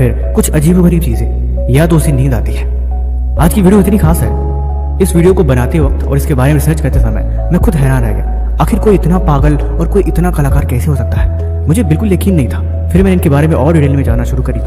फिर कुछ अजीबोगरीब चीजें, या तो उसे नींद आती है। आज की वीडियो इतनी खास है, इस वीडियो को बनाते वक्त और इसके बारे में रिसर्च करते समय मैं खुद हैरान रह गया। आखिर कोई इतना पागल और कोई इतना कलाकार कैसे हो सकता है, मुझे बिल्कुल यकीन नहीं था। फिर मैंने इनके बारे में और डिटेल में जानना शुरू करी।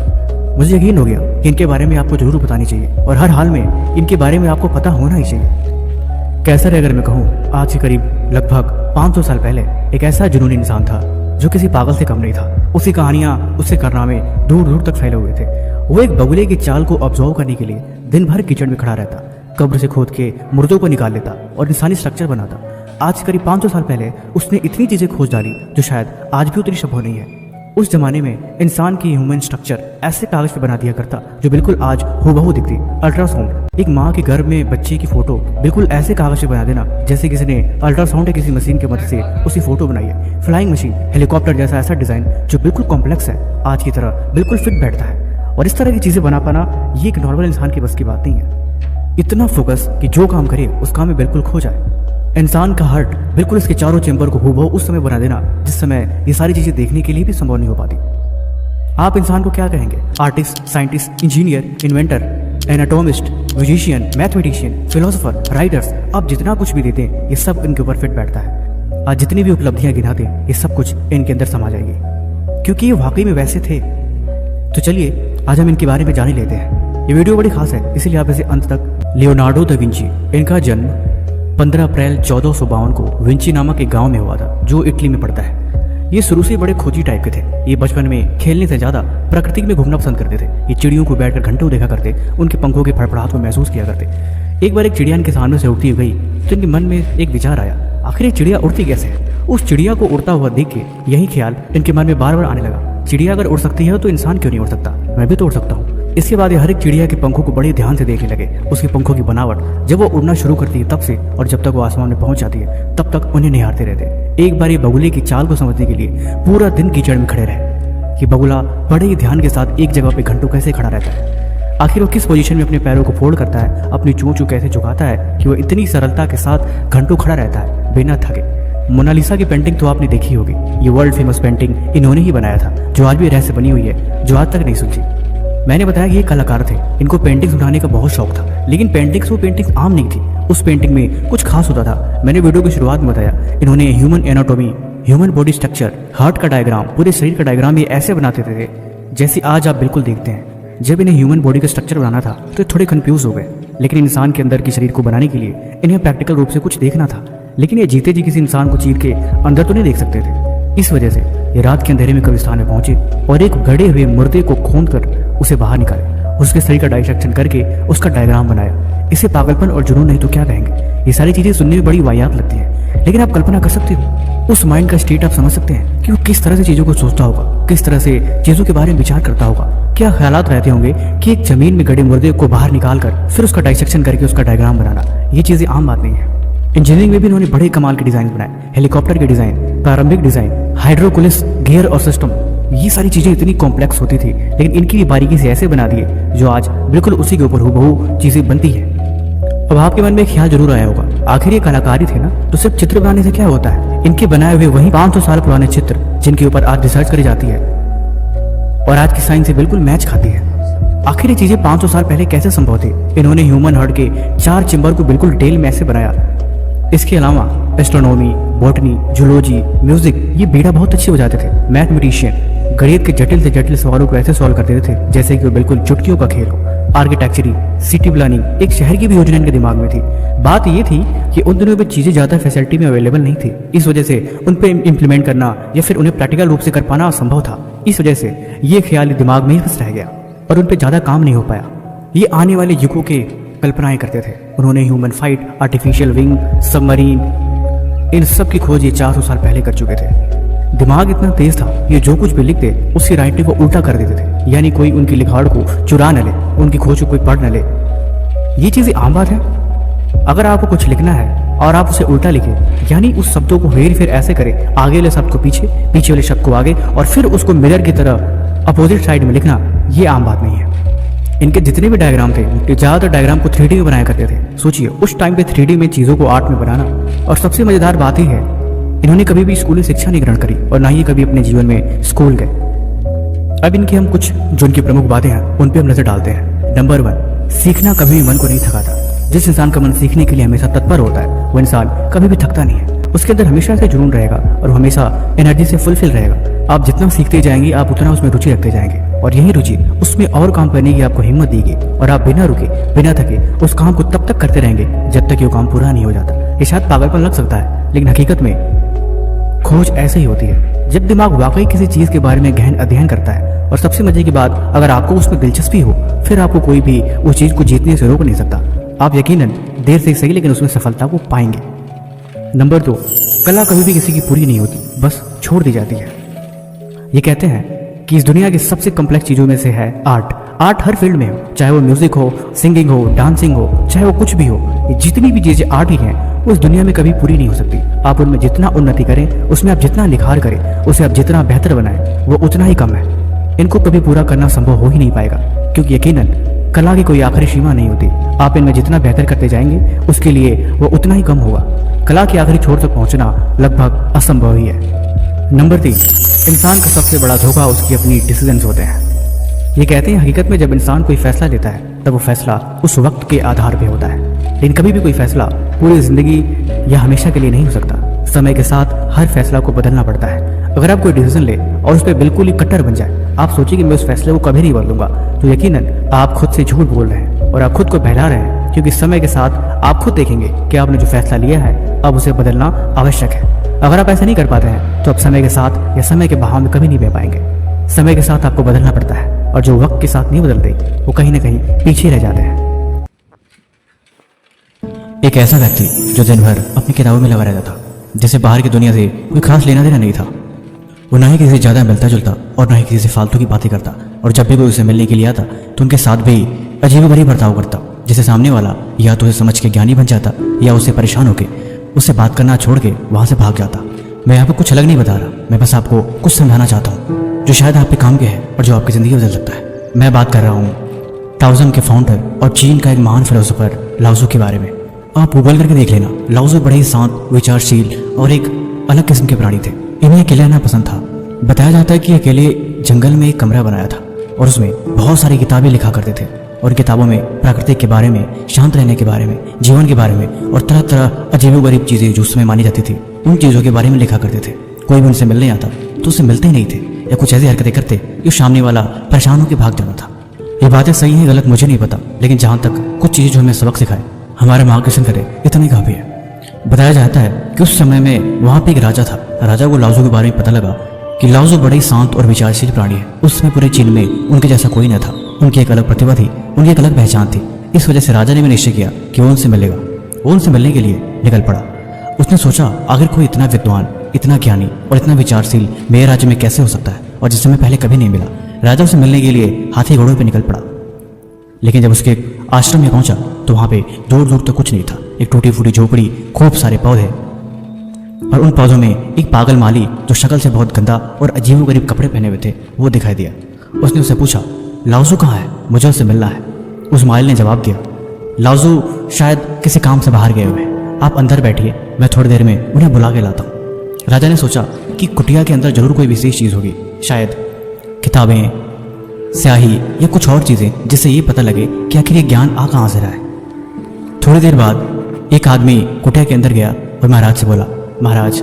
मुझे यकीन हो गया कि इनके बारे में आपको जरूर बतानी चाहिए और हर हाल में इनके बारे में आपको पता होना ही चाहिए। कैसर अगर मैं कहूँ, आज से करीब लगभग 500 साल पहले एक ऐसा जुनूनी इंसान था जो किसी पागल से कम नहीं था। उसकी कहानियां, उससे कारनामे दूर दूर तक फैले हुए थे। वो एक बगुले की चाल को ऑब्जर्व करने के लिए दिन भर कीचड़ में खड़ा रहता, कब्र से खोद के मुर्दों को निकाल लेता और इंसानी स्ट्रक्चर बनाता। आज करीब 500 साल पहले उसने इतनी चीजें खोज डाली जो शायद आज भी उतनी संभव नहीं है। उस जमाने में इंसान की ह्यूमन स्ट्रक्चर ऐसे कागज पे बना दिया करता जो बिल्कुल आज हूबहू दिखती। अल्ट्रासाउंड, एक माँ के गर्भ में बच्चे की फोटो बिल्कुल ऐसे कागज पे बना देना जैसे किसी ने अल्ट्रासाउंड या किसी मशीन की मदद से उसकी फोटो बनाई है। फ्लाइंग मशीन, हेलीकॉप्टर जैसा ऐसा डिजाइन जो बिल्कुल कॉम्प्लेक्स है, आज की तरह बिल्कुल फिट बैठता है। और इस तरह की चीजें बना पाना ये एक नॉर्मल इंसान की बस की बात नहीं है। इतना फोकस कि जो काम करे उस काम में बिल्कुल खो जाए। इंसान का हार्ट बिल्कुल इसके चारों चेंबर को हूबहू उस समय बना देना जिस समय ये सारी चीजें देखने के लिए भी संभव नहीं हो पाती। आप इंसान को क्या कहेंगे? Artist, scientist, engineer, inventor, anatomist, musician, mathematician, philosopher, writers, आप जितना कुछ भी देते हैं ये सब इनके ऊपर फिट बैठता है। आज जितनी भी उपलब्धियां गिनाते हैं ये सब कुछ इनके अंदर समा जाएगी क्योंकि ये वाकई में वैसे थे। तो चलिए आज हम इनके बारे में जान ही लेते हैं। ये वीडियो बड़ी खास है, इसीलिए आप इसे अंत तक। लियोनार्डो दा विंची, इनका जन्म 15 अप्रैल 1452 को विंची नामक एक गांव में हुआ था जो इटली में पड़ता है। ये शुरू से बड़े खोजी टाइप के थे। ये बचपन में खेलने से ज्यादा प्रकृति में घूमना पसंद करते थे। ये चिड़ियों को बैठकर घंटों देखा करते, उनके पंखों के फड़फड़ाहट को महसूस किया करते। एक बार एक चिड़िया इनके सामने से उड़ती गई तो इनके मन में एक विचार आया, आखिर ये चिड़िया उड़ती कैसे है? उस चिड़िया को उड़ता हुआ देख के यही ख्याल इनके मन में बार बार आने लगा, चिड़िया अगर उड़ सकती है तो इंसान क्यों नहीं उड़ सकता? मैं भी तो उड़ सकता हूँ। इसके बाद ये हर एक चिड़िया के पंखों को बड़े ध्यान से देखने लगे। उसके पंखों की बनावट जब वो उड़ना शुरू करती है तब से और जब तक वो आसमान में पहुंच जाती है तब तक उन्हें निहारते रहते। एक बार ये बगुले की चाल को समझने के लिए पूरा दिन कीचड़ में खड़े रहे कि बगुला बड़े ही ध्यान के साथ एक जगह पे घंटों कैसे खड़ा रहता है। आखिर वो किस पोजीशन में अपने पैरों को फोल्ड करता है, अपनी चोंच को कैसे झुकाता है कि वो इतनी सरलता के साथ घंटों खड़ा रहता है बिना थके। मोनालिसा की पेंटिंग तो आपने देखी होगी। ये वर्ल्ड फेमस पेंटिंग इन्होंने ही बनाया था जो आज भी रहस्य बनी हुई है, जो आज तक नहीं सुलझी। मैंने बताया कि ये कलाकार थे, इनको पेंटिंग्स बनाने का बहुत शौक था, लेकिन पेंटिंग्स आम नहीं थी। उस पेंटिंग में कुछ खास होता था। मैंने वीडियो की शुरुआत में बताया, इन्होंने human anatomy, human body structure, heart का डायग्राम, पूरे शरीर का डायग्राम ये ऐसे बनाते थे जैसे आज आप बिल्कुल देखते हैं। जब इन्हें ह्यूमन बॉडी का स्ट्रक्चर बनाना था तो थोड़े कंफ्यूज हो गए, लेकिन इंसान के अंदर के शरीर को बनाने के लिए इन्हें प्रैक्टिकल रूप से कुछ देखना था। लेकिन ये जीते जी किसी इंसान को चीर के अंदर तो नहीं देख सकते थे। इस वजह से ये रात के अंधेरे में कब्रिस्तान में पहुंचे और एक गड़े हुए मुर्दे को खोद कर उसे बाहर निकाले, उसके शरीर का डाइसेक्शन करके उसका डायग्राम बनाया। इसे पागलपन और जुनून नहीं तो क्या कहेंगे? ये सारी चीजें सुनने में बड़ी वाहियात लगती है, लेकिन आप कल्पना कर सकते हो उस माइंड का स्टेट, आप समझ सकते हैं कि वो किस तरह से चीजों को सोचता होगा, किस तरह से चीजों के बारे में विचार करता होगा। क्या ख्यालात रहते होंगे कि एक जमीन में गड़े मुर्दे को बाहर निकाल कर फिर उसका डाइसेक्शन करके उसका डायग्राम बनाना, ये चीजें आम बात नहीं है। इंजीनियरिंग में भी इन्होंने बड़े कमाल के डिजाइन बनाए, हेलीकॉप्टर के डिजाइन, प्रारंभिक डिजाइन, हाइड्रोकुलिस, गियर और सिस्टम। ये सारी चीजें इतनी कॉम्प्लेक्स होती थी, लेकिन इनकी भी बारीकी से ऐसे बना दिए जो आज बिल्कुल उसी के ऊपर हूबहू चीजें बनती है। अब आपके मन में एक ख्याल जरूर आया होगा, आखिर ये कलाकारी थे ना, तो सिर्फ चित्र बनाने से क्या होता है? इनके बनाए हुए वही 500 साल पुराने चित्र जिनके ऊपर आज रिसर्च करी जाती है और आज की साइंस से बिल्कुल मैच खाती है। आखिर ये चीजें 500 साल पहले कैसे संभव थी? इन्होंने ह्यूमन हार्ट के 4 चेंबर को बिल्कुल डिटेल में ऐसे बनाया। इसके अलावा एस्ट्रोनॉमी, बॉटनी, जूलॉजी, म्यूजिक, ये बेड़ा बहुत अच्छे हो जाते थे। मैथमेटिशियन गणित के जटिल से जटिल सवालों को ऐसे सॉल्व कर देते थे जैसे कि वो बिल्कुल चुटकियों का खेल हो। आर्किटेक्चरी, सिटी प्लानिंग, एक शहर की भी योजना इनके दिमाग में थी। बात ये थी कि उन दिनों में चीजें ज्यादा फैसिलिटी में अवेलेबल नहीं थी, इस वजह से उन पे इम्प्लीमेंट करना या फिर उन्हें प्रैक्टिकल रूप से कर पाना असंभव था। इस वजह से ये ख्याल दिमाग में ही फंस रह गया और उन पे ज्यादा काम नहीं हो पाया। ये आने वाले युगों के कल्पनाएं करते थे। उन्होंने human fight, artificial wing, submarine, इन सब की खोज ये 400 साल पहले कर चुके थे। दिमाग इतना तेज था, ये जो कुछ भी लिखते उसकी राइटिंग को उल्टा कर देते थे, यानी कोई उनकी लिखावट को चुरा न ले, उनकी खोज को कोई पढ़ न ले। ये चीजें आम बात है। अगर आपको कुछ लिखना है और आप उसे उल्टा लिखे, यानी उस शब्दों को हेर फेर ऐसे करें, आगे वाले शब्द को पीछे, पीछे वाले शब्द को आगे, और फिर उसको मिरर की तरह अपोजिट साइड में लिखना, ये आम बात नहीं है। इनके जितने भी डायग्राम थे, ये ज्यादातर डायग्राम को 3D में बनाया करते थे। सोचिए उस टाइम पे 3D में चीजों को आर्ट में बनाना। और सबसे मजेदार बात ही है, इन्होंने कभी भी स्कूली शिक्षा नहीं ग्रहण करी और ना ही कभी अपने जीवन में स्कूल गए। अब इनकी हम कुछ जो इनकी प्रमुख बातें हैं उन पे हम नजर डालते हैं। नंबर 1, सीखना कभी भी मन को नहीं थकाता। जिस इंसान का मन सीखने के लिए हमेशा तत्पर होता है वो इंसान कभी भी थकता नहीं है। उसके अंदर हमेशा से जुनून रहेगा और वो हमेशा एनर्जी से फुलफिल रहेगा। आप जितना सीखते जाएंगे आप उतना उसमें रुचि रखते जाएंगे और यही रुचि उसमें और काम करने की आपको हिम्मत देगी और आप बिना रुके बिना थके उस काम को तब तक करते रहेंगे जब तक ये काम पूरा नहीं हो जाता। ये शायद पागलपन लग सकता है लेकिन हकीकत में खोज ऐसे ही होती है जब दिमाग वाकई किसी चीज के बारे में गहन अध्ययन करता है। और सबसे मजे की बात, अगर आपको उसमें दिलचस्पी हो फिर आपको कोई भी उस चीज को जीतने से रोक नहीं सकता। आप यकीनन देर से सही लेकिन उसमें सफलता को पाएंगे। नंबर 2, कला कभी भी किसी की पूरी नहीं होती, बस छोड़ दी जाती है। ये कहते हैं कि इस दुनिया की सबसे कॉम्प्लेक्स चीजों में से है आर्ट। आर्ट हर फील्ड में हो, चाहे वो म्यूजिक हो, सिंगिंग हो, डांसिंग हो, चाहे वो कुछ भी हो, ये जितनी भी चीजें आर्ट ही हैं वो इस दुनिया में कभी पूरी नहीं हो सकती। आप उनमें जितना उन्नति करें, उसमें आप जितना निखार करें, उसे आप जितना बेहतर बनाएं, वो उतना ही कम है। इनको कभी पूरा करना संभव हो ही नहीं पाएगा क्योंकि यकीनन कला की कोई आखिरी सीमा नहीं होती। आप इनमें जितना बेहतर करते जाएंगे उसके लिए वो उतना ही कम होगा। कला के आखिरी छोर तक पहुंचना लगभग असंभव ही है। नंबर 3, इंसान का सबसे बड़ा धोखा उसकी अपनी डिसीजंस होते हैं। ये कहते हैं हकीकत में जब इंसान कोई फैसला लेता है तब वो फैसला उस वक्त के आधार पे होता है, लेकिन कभी भी कोई फैसला पूरी जिंदगी या हमेशा के लिए नहीं हो सकता। समय के साथ हर फैसला को बदलना पड़ता है। अगर आप कोई डिसीजन ले और उस पर बिल्कुल ही कट्टर बन जाए, आप सोचिए कि मैं उस फैसले को कभी नहीं बदलूंगा, तो यकीनन आप खुद से झूठ बोल रहे हैं और आप खुद को बहला रहे हैं क्योंकि समय के साथ आप खुद देखेंगे कि आपने जो फैसला लिया है अब उसे बदलना आवश्यक है। अगर आप ऐसा नहीं कर पाते हैं तो आप समय के साथ या समय के बहाव में कभी नहीं बह पाएंगे। समय के साथ आपको बदलना पड़ता है और जो वक्त के साथ नहीं बदलते वो कहीं ना कहीं पीछे रह जाते हैं। एक ऐसा व्यक्ति जो दिन भर अपनी किताबों में लगा रहता था, जिसे बाहर की दुनिया से कोई खास लेना देना नहीं था। वो ना ही किसी से ज़्यादा मिलता जुलता और ना ही किसी से फालतू की बातें करता, और जब भी कोई उसे मिलने के लिए आता तो उनके साथ भी अजीबोगरीब बर्ताव करता, जिसे सामने वाला या तो उसे समझ के ज्ञानी बन जाता या उससे परेशान होकर उससे बात करना छोड़ के वहाँ से भाग जाता। मैं यहाँ पर कुछ अलग नहीं बता रहा, मैं बस आपको कुछ समझाना चाहता हूँ जो शायद आपके काम के है और जो आपकी ज़िंदगी बदल सकता है। मैं बात कर रहा हूँ ताओज़म के फाउंडर और चीन का एक महान फिलोसोफर लाओज़ू के बारे में। आप गूगल करके देख लेना। लाओज़ू बड़े ही शांत, विचारशील और एक अलग किस्म के प्राणी थे। इन्हें अकेले रहना पसंद था। बताया जाता है कि अकेले जंगल में एक कमरा बनाया था और उसमें बहुत सारी किताबें लिखा करते थे और किताबों में प्रकृति के बारे में, शांत रहने के बारे में, जीवन के बारे में और तरह तरह अजीबोगरीब चीज़ें जो उसमें मानी जाती थी उन चीज़ों के बारे में लिखा करते थे। कोई भी उनसे मिलने आता तो उससे मिलते ही नहीं थे या कुछ ऐसी हरकतें करते कि सामने वाला परेशान होकर भाग जाना था। ये बातें सही हैं गलत मुझे नहीं पता, लेकिन जहाँ तक कुछ चीज़ें जो हमें सबक सिखाए, हमारे मार्गदर्शन करे, इतना ही काफ़ी है। बताया जाता है कि उस समय में वहाँ पे एक राजा था। राजा को लाओज़ू के बारे में पता लगा कि लाओज़ू बड़े ही शांत और विचारशील प्राणी है। उस समय पूरे चीन में उनके जैसा कोई न था। उनकी एक अलग प्रतिभा थी, उनकी एक अलग पहचान थी। इस वजह से राजा ने भी निश्चय किया कि वो उनसे मिलेगा। वो उनसे मिलने के लिए निकल पड़ा। उसने सोचा आखिर कोई इतना विद्वान, इतना ज्ञानी और इतना विचारशील मेरे राज्य में कैसे हो सकता है और जिससे मैं पहले कभी नहीं मिला। राजा उसे मिलने के लिए हाथी घोड़ों पर निकल पड़ा, लेकिन जब उसके आश्रम में पहुंचा तो वहां पे दूर दूर तक कुछ नहीं था। एक टूटी फूटी झोपड़ी, खूब सारे पौधे और उन पौधों में एक पागल माली जो शक्ल से बहुत गंदा और अजीबोगरीब कपड़े पहने हुए थे वो दिखाई दिया। उसने उससे पूछा, लाओज़ू कहाँ है, मुझे उससे मिलना है। उस माली ने जवाब दिया, लाओज़ू शायद किसी काम से बाहर गए हुए हैं, आप अंदर बैठिए, मैं थोड़ी देर में उन्हें बुला के लाता हूँ। राजा ने सोचा कि कुटिया के अंदर जरूर कोई विशेष चीज़ होगी, शायद किताबें, स्याही या कुछ और चीज़ें, जिससे ये पता लगे कि आखिर ये ज्ञान आ कहाँ से रहा है। थोड़ी देर बाद एक आदमी कुटिया के अंदर गया और महाराज से बोला, महाराज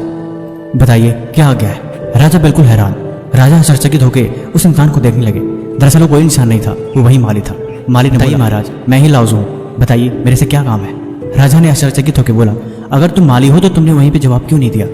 बताइए क्या आ गया है। राजा बिल्कुल हैरान। राजा आश्चर्यचकित होकर उस इंसान को देखने लगे। दरअसल वो कोई इंसान नहीं था, वो वही माली था। माली ने बताइए महाराज, मैं ही लाओज़ू हूँ, बताइए मेरे से क्या काम है। राजा ने आश्चर्यचकित होकर बोला, अगर तुम माली हो तो तुमने वहीं पर जवाब क्यों नहीं दिया।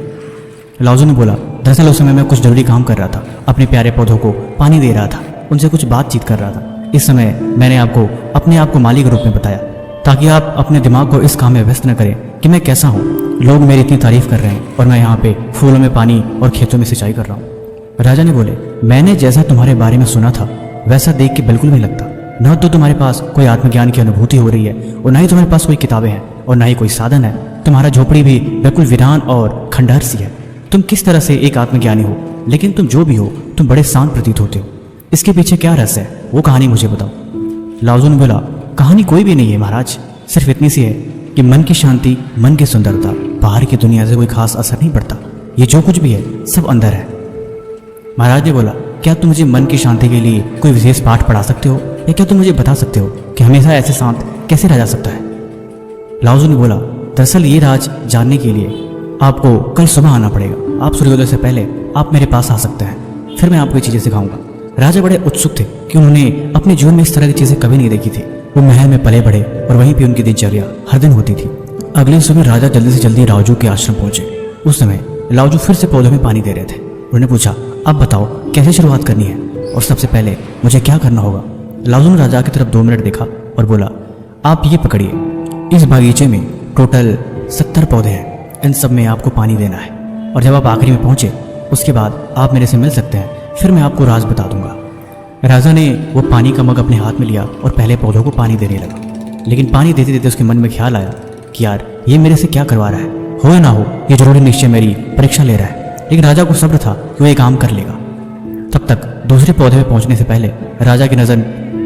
लाओज़ू ने बोला, दरअसल उस समय मैं कुछ जरूरी काम कर रहा था, अपने प्यारे पौधों को पानी दे रहा था, उनसे कुछ बातचीत कर रहा था। इस समय मैंने आपको अपने आप को माली के रूप में बताया ताकि आप अपने दिमाग को इस काम में व्यस्त न करें कि मैं कैसा हूँ। लोग मेरी इतनी तारीफ कर रहे हैं और मैं यहाँ पे फूलों में पानी और खेतों में सिंचाई कर रहा हूँ। राजा ने बोले, मैंने जैसा तुम्हारे बारे में सुना था वैसा देख के बिल्कुल नहीं लगता। न तो तुम्हारे पास कोई आत्मज्ञान की अनुभूति हो रही है और न ही तुम्हारे पास कोई किताबें हैं और न ही कोई साधन है। तुम्हारा झोपड़ी भी बिल्कुल वीरान और खंडहर सी है। तुम किस तरह से एक आत्मज्ञानी हो, लेकिन तुम जो भी हो तुम बड़े शांत प्रतीत होते हो। इसके पीछे क्या रहस्य है, वो कहानी मुझे बताओ। लाओज़ू ने बोला, कहानी कोई भी नहीं है महाराज, सिर्फ इतनी सी है कि मन की शांति, मन की सुंदरता, बाहर की दुनिया से कोई खास असर नहीं पड़ता। ये जो कुछ भी है सब अंदर है। महाराज ने बोला, क्या तुम मुझे मन की शांति के लिए कोई विशेष पाठ पढ़ा सकते हो, या क्या तुम मुझे बता सकते हो कि हमेशा ऐसे शांत कैसे रह जा सकता है? लाओ ने बोला, दरअसल ये राज जानने के लिए आपको कल सुबह आना पड़ेगा। आप सूर्योदय से पहले आप मेरे पास आ सकते हैं, फिर मैं आपको ये चीज़ें सिखाऊंगा। राजा बड़े उत्सुक थे कि उन्होंने अपने जीवन में इस तरह की चीज़ें कभी नहीं देखी थी। वो महल में पले बढ़े और वहीं पे उनकी दिनचर्या हर दिन होती थी। अगले सुबह राजा जल्दी से जल्दी लाओजू के आश्रम पहुंचे। उस समय लाओजू फिर से पौधों में पानी दे रहे थे। उन्होंने पूछा, अब बताओ कैसे शुरुआत करनी है और सबसे पहले मुझे क्या करना होगा? लाओजू ने राजा की तरफ 2 मिनट देखा और बोला, आप ये पकड़िए, इस बागीचे में टोटल 70 पौधे हैं। इन सब में आपको पानी देना है और जब आप आखिरी में पहुंचे उसके बाद आप मेरे से मिल सकते हैं, फिर मैं आपको राज बता दूंगा। राजा ने वो पानी का मग अपने हाथ में लिया और पहले पौधों को पानी देने लगा। लेकिन पानी देते देते उसके मन में ख्याल आया कि यार ये मेरे से क्या करवा रहा है, हो या ना हो ये जरूरी निश्चय मेरी परीक्षा ले रहा है। लेकिन राजा को सब्र था कि वो ये काम कर लेगा। तब तक दूसरे पौधे में पहुंचने से पहले राजा की नज़र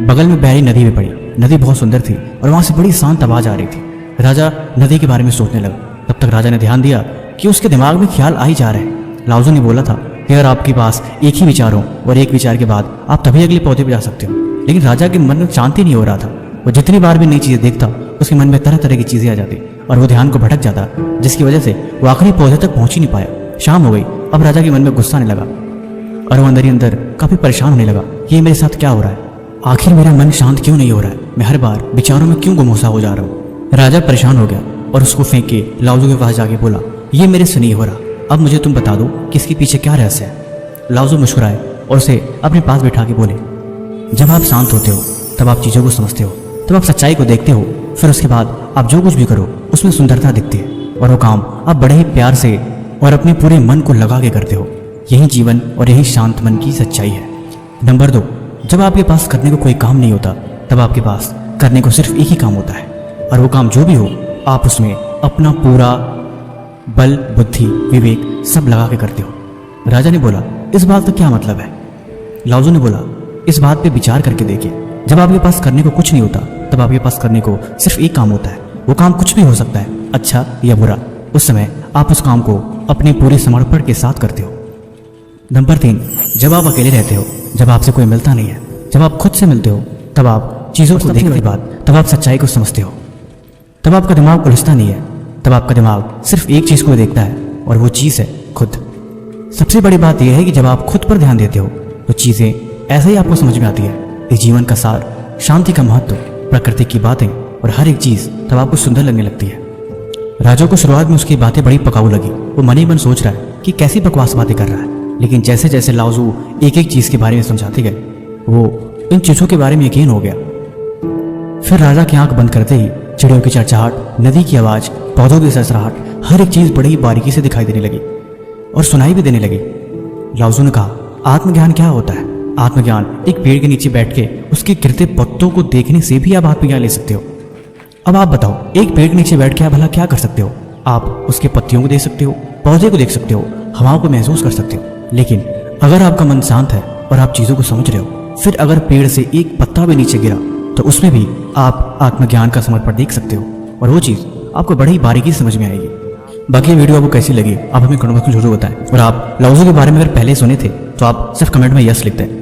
बगल में बह रही नदी में पड़ी। नदी बहुत सुंदर थी और वहां से बड़ी शांत आवाज आ रही थी। राजा नदी के बारे में सोचने लगा। तब तक राजा ने ध्यान दिया कि उसके दिमाग में ख्याल आ ही जा रहे हैं। लाओजू ने बोला था कि अगर आपके पास एक ही विचार हो और एक विचार के बाद आप तभी अगले पौधे पर जा सकते हो। लेकिन राजा के मन में शांति नहीं हो रहा था। वो जितनी बार भी नई चीज़ें देखता उसके मन में तरह तरह की चीज़ें आ जाती और वो ध्यान को भटक जाता, जिसकी वजह से वो आखिरी पौधे तक पहुंच ही नहीं पाया। शाम हो गई। अब राजा के मन में गुस्सा आने लगा और वो अंदर ही अंदर काफ़ी परेशान होने लगा, ये मेरे साथ क्या हो रहा है? आखिर मेरा मन शांत क्यों नहीं हो रहा है? मैं हर बार विचारों में क्यों गुमोसा हो जा रहा हूँ? राजा परेशान हो गया और उसको फेंक के लाओजू के पास जाके बोला, ये मेरे से नहीं हो रहा, अब मुझे तुम बता दो कि इसके पीछे क्या रहस्य है। लाओजू मुस्कुराए और उसे अपने पास बैठा के बोले, जब आप शांत होते हो तब आप चीज़ों को समझते हो, तब आप सच्चाई को देखते हो, फिर उसके बाद आप जो कुछ भी करो उसमें सुंदरता दिखती है और वो काम आप बड़े ही प्यार से और अपने पूरे मन को लगा के करते हो। यही जीवन और यही शांत मन की सच्चाई है। नंबर 2, जब आपके पास करने को कोई काम नहीं होता तब आपके पास करने को सिर्फ एक ही काम होता है और वो काम जो भी हो आप उसमें अपना पूरा बल, बुद्धि, विवेक सब लगा के करते हो। राजा ने बोला, इस बात का क्या मतलब है? लाओजू ने बोला, इस बात पे विचार करके देखिए, जब आपके पास करने को कुछ नहीं होता तब आपके पास करने को सिर्फ एक काम होता है। वो काम कुछ भी हो सकता है, अच्छा या बुरा। उस समय आप उस काम को अपने पूरे समर्पण के साथ करते हो। नंबर 3, जब आप अकेले रहते हो, जब आपसे कोई मिलता नहीं है, जब आप खुद से मिलते हो, तब आप चीज़ों को देखने के बाद तब आप सच्चाई को समझते हो। तब आपका दिमाग उलझता नहीं है, तब आपका दिमाग सिर्फ एक चीज़ को देखता है और वो चीज़ है खुद। सबसे बड़ी बात यह है कि जब आप खुद पर ध्यान देते हो तो चीज़ें ऐसे ही आपको समझ में आती है। इस जीवन का सार, शांति का महत्व, प्रकृति की बातें और हर एक चीज़ तब आपको सुंदर लगने लगती है। राजा को शुरुआत में उसकी बातें बड़ी पकाऊ लगी। वो मन ही मन सोच रहा है कि कैसी बकवास बातें कर रहा है। लेकिन जैसे जैसे लाओजू एक एक चीज़ के बारे में समझाते गए वो इन चीज़ों के बारे में यकीन हो गया। फिर राजा की आंख बंद करते ही चिड़ियों की चहचहाट, नदी की आवाज़, पौधों की सरसराहट, हर एक चीज़ बड़ी बारीकी से दिखाई देने लगी और सुनाई भी देने लगी। लाओजू ने कहा, आत्मज्ञान क्या होता है? आत्मज्ञान एक पेड़ के नीचे बैठ के उसके गिरते पत्तों को देखने से भी आप आत्मज्ञान ले सकते हो। अब आप बताओ, एक पेड़ के नीचे बैठ के आप भला क्या कर सकते हो? आप उसके पत्तियों को देख सकते हो, पौधे को देख सकते हो, हवाओं को महसूस कर सकते हो। लेकिन अगर आपका मन शांत है और आप चीज़ों को समझ रहे हो, फिर अगर पेड़ से एक पत्ता भी नीचे गिरा तो उसमें भी आप आत्मज्ञान का समर्पण देख सकते हो और वो चीज़ आपको बड़ी ही बारीकी समझ में आएगी। बाकी वीडियो आपको कैसी लगी आप हमें कमेंट बॉक्स में जरूर बताएं। और आप लाओजू के बारे में अगर पहले सुने थे तो आप सिर्फ कमेंट में यस लिखते हैं।